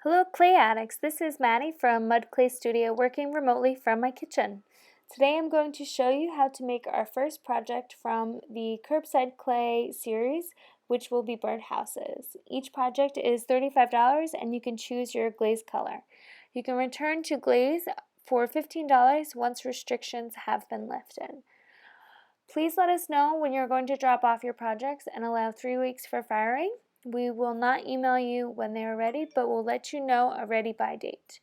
Hello Clay Addicts, this is Maddie from Mud Clay Studio working remotely from my kitchen. Today I'm going to show you how to make our first project from the Curbside Clay series, which will be birdhouses. Each project is $35 and you can choose your glaze color. You can return to glaze for $15 once restrictions have been lifted. Please let us know when you're going to drop off your projects and allow 3 weeks for firing. We will not email you when they are ready, but we'll let you know a ready by date.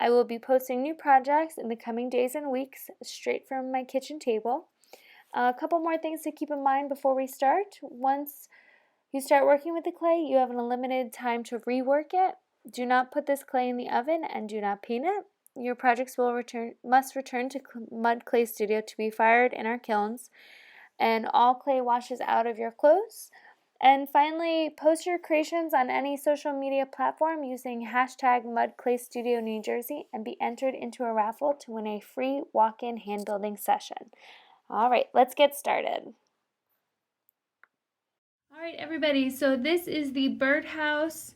I will be posting new projects in the coming days and weeks straight from my kitchen table. A couple more things to keep in mind before we start. Once you start working with the clay, you have an unlimited time to rework it. Do not put this clay in the oven and do not paint it. Your projects must return to Mud Clay Studio to be fired in our kilns, and all clay washes out of your clothes. And finally, post your creations on any social media platform using hashtag #MudClayStudioNewJersey and be entered into a raffle to win a free walk-in hand building session. All right, let's get started. All right, everybody, so this is the Birdhouse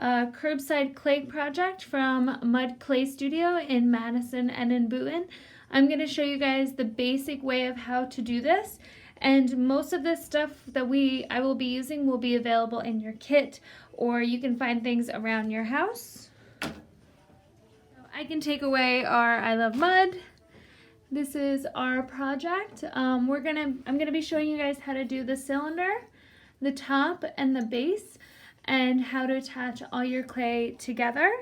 Curbside Clay project from Mud Clay Studio in Madison and in Boonton. I'm going to show you guys the basic way of how to do this. And most of this stuff that I will be using will be available in your kit, or you can find things around your house. I can take away our I Love Mud. This is our project. I'm gonna be showing you guys how to do the cylinder, the top, and the base, and how to attach all your clay together.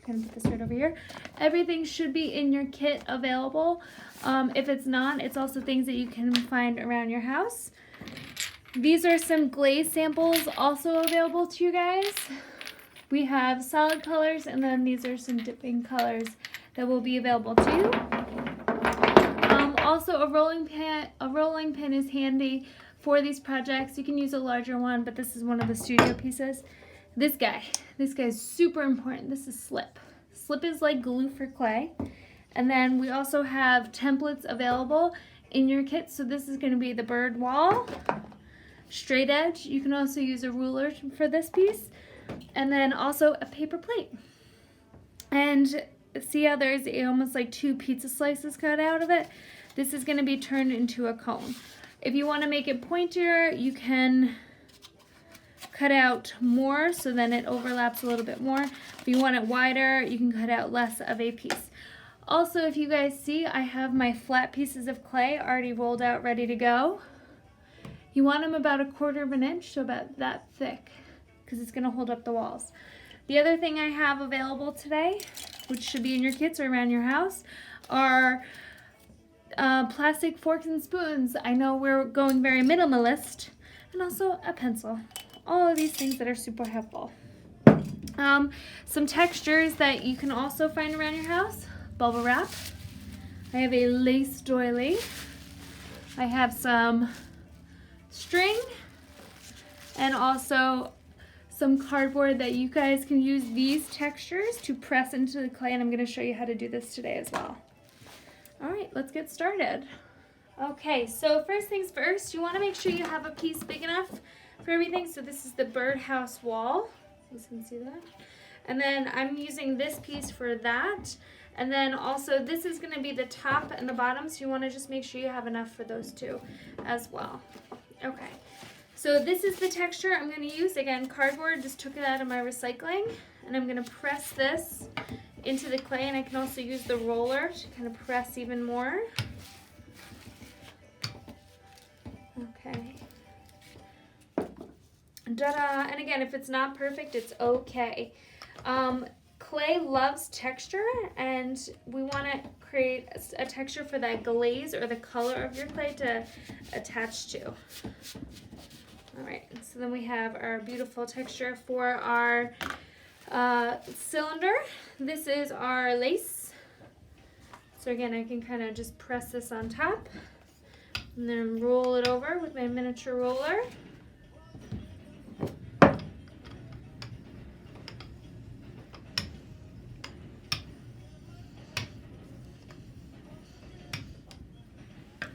I'm gonna put this right over here. Everything should be in your kit available. If it's not, it's also things that you can find around your house. These are some glaze samples also available to you guys. We have solid colors, and then these are some dipping colors that will be available to you. Also, a rolling pin is handy for these projects. You can use a larger one, but this is one of the studio pieces. This guy is super important. This is slip. Slip is like glue for clay. And then we also have templates available in your kit. So this is going to be the bird wall, straight edge. You can also use a ruler for this piece. And then also a paper plate. And see how there's almost like 2 pizza slices cut out of it? This is going to be turned into a cone. If you want to make it pointier, you can cut out more so then it overlaps a little bit more. If you want it wider, you can cut out less of a piece. Also, if you guys see, I have my flat pieces of clay already rolled out, ready to go. You want them about 1/4 of an inch, so about that thick, because it's going to hold up the walls. The other thing I have available today, which should be in your kits or around your house, are plastic forks and spoons. I know we're going very minimalist, and also a pencil. All of these things that are super helpful. Some textures that you can also find around your house. Bubble wrap. I have a lace doily. I have some string, and also some cardboard that you guys can use these textures to press into the clay, and I'm going to show you how to do this today as well. All right, let's get started. Okay, so first things first, you want to make sure you have a piece big enough for everything. So this is the birdhouse wall. You can see that. And then I'm using this piece for that. And then also this is going to be the top and the bottom, so you want to just make sure you have enough for those two as well. Okay, so this is the texture I'm going to use. Again, cardboard, just took it out of my recycling. And I'm going to press this into the clay, and I can also use the roller to kind of press even more. Okay. Ta-da! And again, if it's not perfect, it's okay. Clay loves texture, and we want to create a texture for that glaze or the color of your clay to attach to. All right, so then we have our beautiful texture for our cylinder. This is our lace. So again, I can kind of just press this on top and then roll it over with my miniature roller.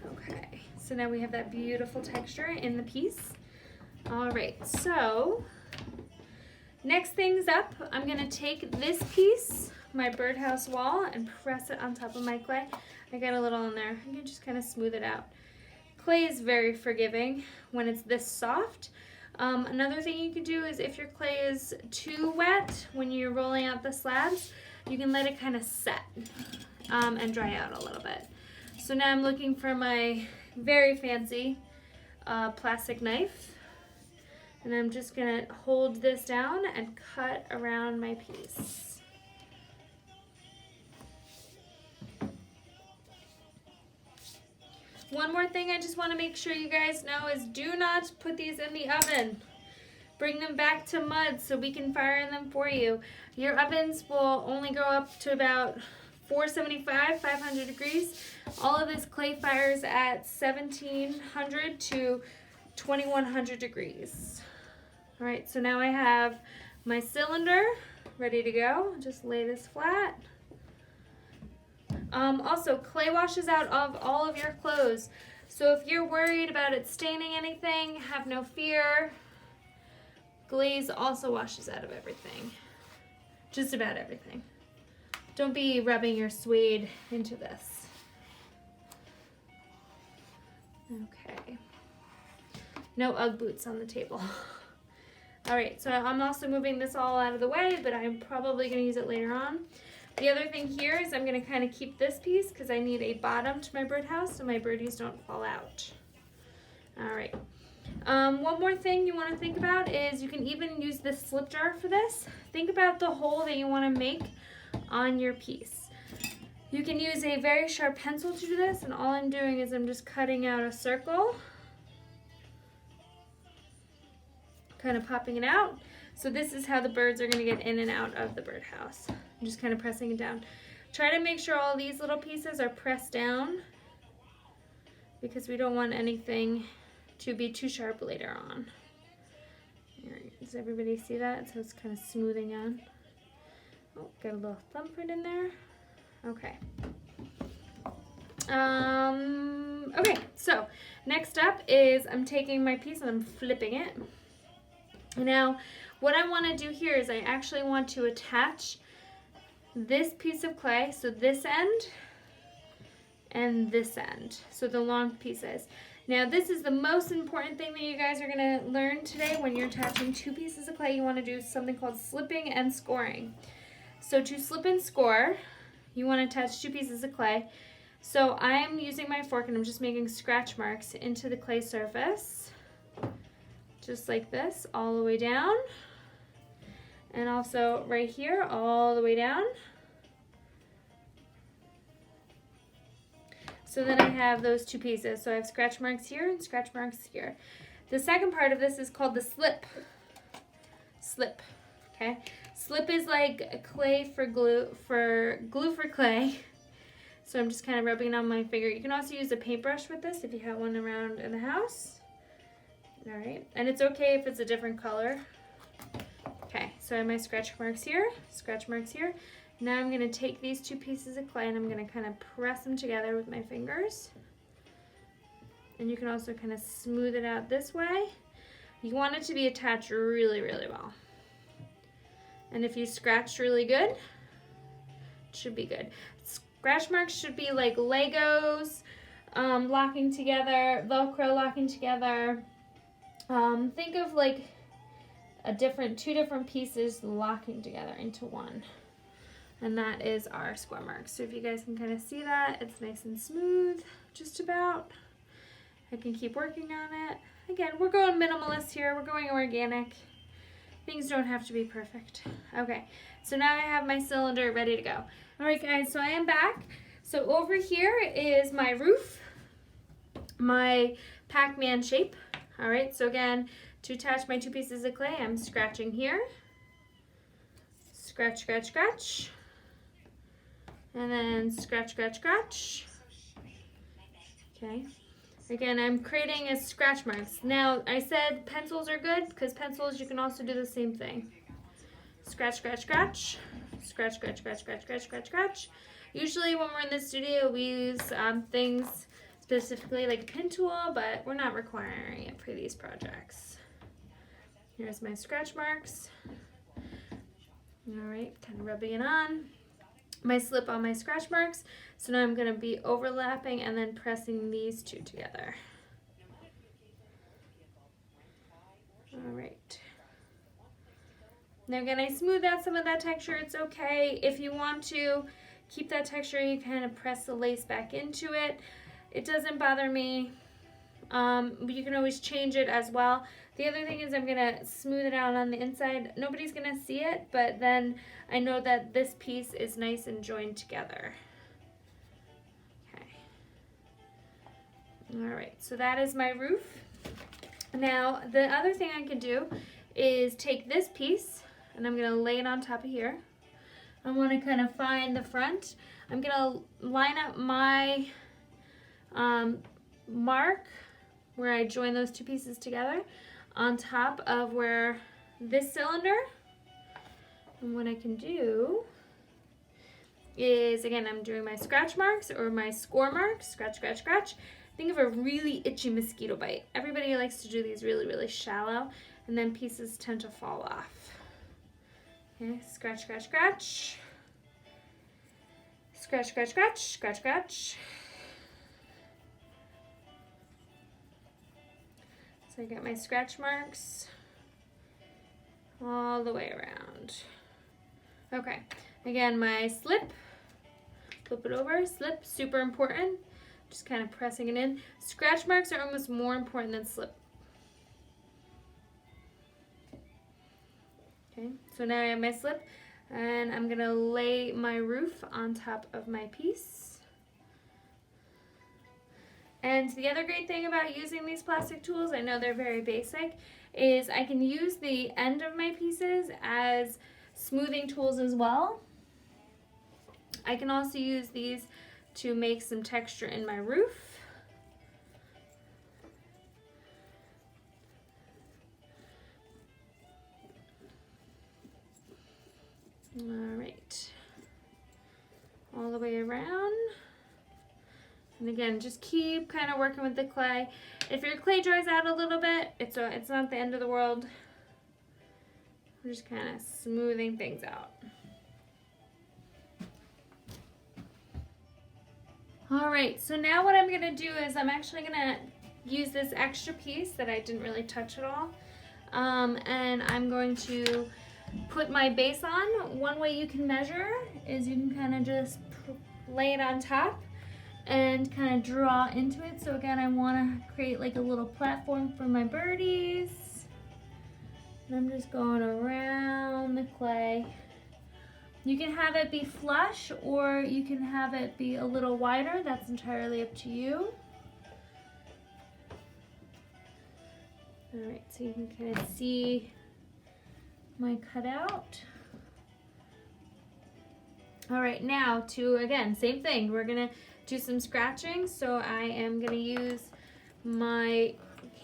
Okay, so now we have that beautiful texture in the piece. All right, so Next things up, I'm gonna take this piece, my birdhouse wall, and press it on top of my clay. I got a little in there. You can just kind of smooth it out. Clay is very forgiving when it's this soft. Another thing you can do is if your clay is too wet when you're rolling out the slabs, you can let it kind of set and dry out a little bit. So now I'm looking for my very fancy plastic knife, and I'm just gonna hold this down and cut around my piece. One more thing I just want to make sure you guys know is do not put these in the oven. Bring them back to mud so we can fire them for you. Your ovens will only go up to about 475, 500 degrees. All of this clay fires at 1700 to 2100 degrees. All right, so now I have my cylinder ready to go. Just lay this flat. Also, clay washes out of all of your clothes. So if you're worried about it staining anything, have no fear. Glaze also washes out of everything. Just about everything. Don't be rubbing your suede into this. Okay. No Ugg boots on the table. All right, so I'm also moving this all out of the way, but I'm probably going to use it later on. The other thing here is I'm going to kind of keep this piece because I need a bottom to my birdhouse so my birdies don't fall out. All right. One more thing you want to think about is you can even use this slip jar for this. Think about the hole that you want to make on your piece. You can use a very sharp pencil to do this, and all I'm doing is I'm just cutting out a circle, kind of popping it out. So this is how the birds are going to get in and out of the birdhouse. I'm just kind of pressing it down. Try to make sure all these little pieces are pressed down because we don't want anything to be too sharp later on. All right, does everybody see that? So it's kind of smoothing on. Oh, got a little thumbprint in there. Okay. Okay, so next up is I'm taking my piece and I'm flipping it. Now, what I want to do here is I actually want to attach this piece of clay, so this end and this end, so the long pieces. Now, this is the most important thing that you guys are going to learn today. When you're attaching two pieces of clay, you want to do something called slipping and scoring. So to slip and score, you want to attach two pieces of clay. So I'm using my fork and I'm just making scratch marks into the clay surface, just like this, all the way down. And also right here, all the way down. So then I have those two pieces. So I have scratch marks here and scratch marks here. The second part of this is called the slip. Slip, okay? Slip is like clay for glue, glue for clay. So I'm just kind of rubbing it on my finger. You can also use a paintbrush with this if you have one around in the house. All right, and it's okay if it's a different color. Okay, so I have my scratch marks here, scratch marks here. Now I'm going to take these two pieces of clay and I'm going to kind of press them together with my fingers. And you can also kind of smooth it out this way. You want it to be attached really, really well. And if you scratch really good, it should be good. Scratch marks should be like Legos locking together, Velcro locking together. Think of like two different pieces locking together into one. And that is our score mark. So if you guys can kind of see that, it's nice and smooth, just about. I can keep working on it. Again, we're going minimalist here. We're going organic. Things don't have to be perfect. Okay, so now I have my cylinder ready to go. All right, guys, so I am back. So over here is my roof, my Pac-Man shape. All right, so again, to attach my two pieces of clay, I'm scratching here. Scratch, scratch, scratch. And then scratch, scratch, scratch. Okay. Again, I'm creating as scratch marks. Now, I said pencils are good because pencils, you can also do the same thing. Scratch, scratch, scratch. Scratch, scratch, scratch, scratch, scratch, scratch, scratch. Usually when we're in the studio, we use things specifically like a pin tool, but we're not requiring it for these projects. Here's my scratch marks. All right, kind of rubbing it on. My slip on my scratch marks. So now I'm going to be overlapping and then pressing these two together. All right. Now again, I smooth out some of that texture. It's okay. If you want to keep that texture, you kind of press the lace back into it. It doesn't bother me, but you can always change it as well. The other thing is I'm going to smooth it out on the inside. Nobody's going to see it, but then I know that this piece is nice and joined together. Okay. All right, so that is my roof. Now, the other thing I can do is take this piece, and I'm going to lay it on top of here. I want to kind of find the front. I'm going to line up my mark where I join those two pieces together on top of where this cylinder. And what I can do is, again, I'm doing my scratch marks or my score marks, scratch, scratch, scratch. Think of a really itchy mosquito bite. Everybody likes to do these really, really shallow, and then pieces tend to fall off. Okay, scratch, scratch, scratch. Scratch, scratch, scratch, scratch, scratch. So I got my scratch marks all the way around. Okay, again, my slip, flip it over, slip, super important. Just kind of pressing it in. Scratch marks are almost more important than slip. Okay, so now I have my slip, and I'm gonna lay my roof on top of my piece. And the other great thing about using these plastic tools, I know they're very basic, is I can use the end of my pieces as smoothing tools as well. I can also use these to make some texture in my roof. All right, all the way around. And again, just keep kind of working with the clay. If your clay dries out a little bit, it's not the end of the world. We're just kind of smoothing things out. All right, so now what I'm gonna do is I'm actually gonna use this extra piece that I didn't really touch at all. And I'm going to put my base on. One way you can measure is you can kind of just lay it on top and kind of draw into it. So again, I want to create like a little platform for my birdies. And I'm just going around the clay. You can have it be flush or you can have it be a little wider. That's entirely up to you. All right, so you can kind of see my cutout. All right, now again, same thing. We're gonna do some scratching. So I am gonna use my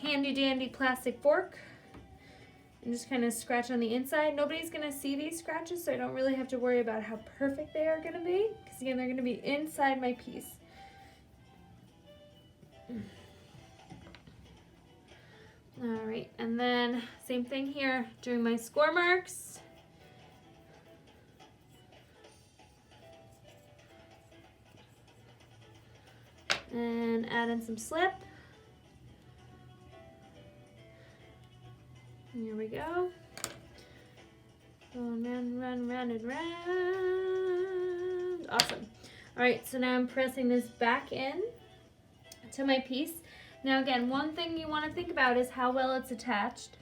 handy dandy plastic fork and just kind of scratch on the inside. Nobody's gonna see these scratches, so I don't really have to worry about how perfect they are gonna be, because again, they're gonna be inside my piece. All right, and then same thing here, doing my score marks. And add in some slip. Here we go. Going round, round, round, and round. Awesome. All right, so now I'm pressing this back in to my piece. Now again, one thing you want to think about is how well it's attached.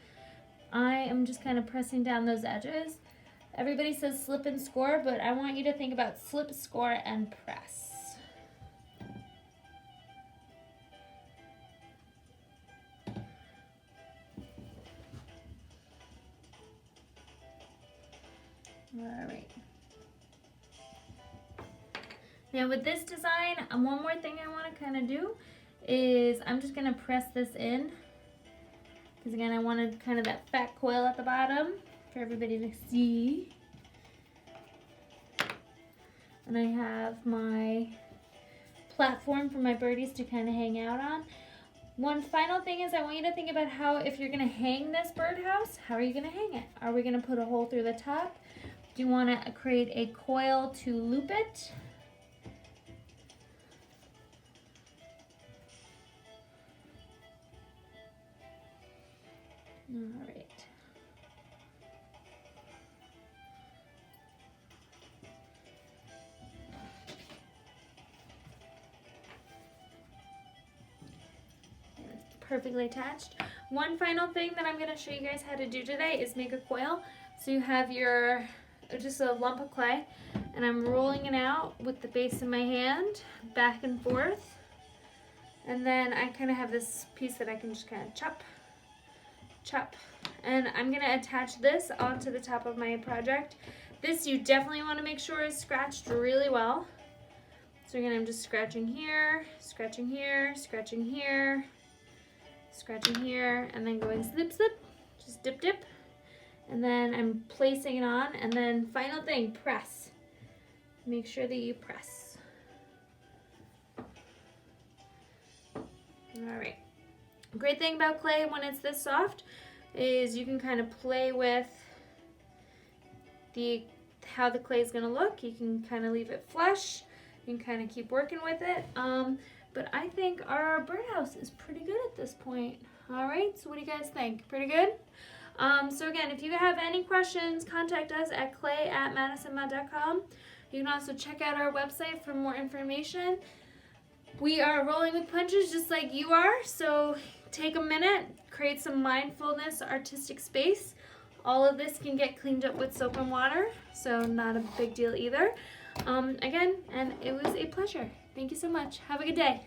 I am just kind of pressing down those edges. Everybody says slip and score, but I want you to think about slip, score, and press. All right. Now with this design, one more thing I want to kind of do is I'm just going to press this in, because again, I wanted kind of that fat coil at the bottom for everybody to see. And I have my platform for my birdies to kind of hang out on. One final thing is I want you to think about how, if you're going to hang this birdhouse, how are you going to hang it? Are we going to put a hole through the top? you want to create a coil to loop it. All right. Perfectly attached. One final thing that I'm going to show you guys how to do today is make a coil. So you have your, just a lump of clay, and I'm rolling it out with the base of my hand, back and forth. And then I kind of have this piece that I can just kind of chop, chop. And I'm going to attach this onto the top of my project. This you definitely want to make sure is scratched really well. So again, I'm just scratching here, scratching here, scratching here, scratching here, and then going slip, slip, just dip, dip. And then I'm placing it on, and then final thing, press. Make sure that you press. All right. Great thing about clay when it's this soft is you can kind of play with how the clay is going to look. You can kind of leave it flush. You can kind of keep working with it. But I think our birdhouse is pretty good at this point. All right, so what do you guys think? Pretty good? So again, if you have any questions, contact us at clay@madisonmud.com. You can also check out our website for more information. We are rolling with punches just like you are, so take a minute, create some mindfulness, artistic space. All of this can get cleaned up with soap and water, so not a big deal either. Again, and it was a pleasure. Thank you so much. Have a good day.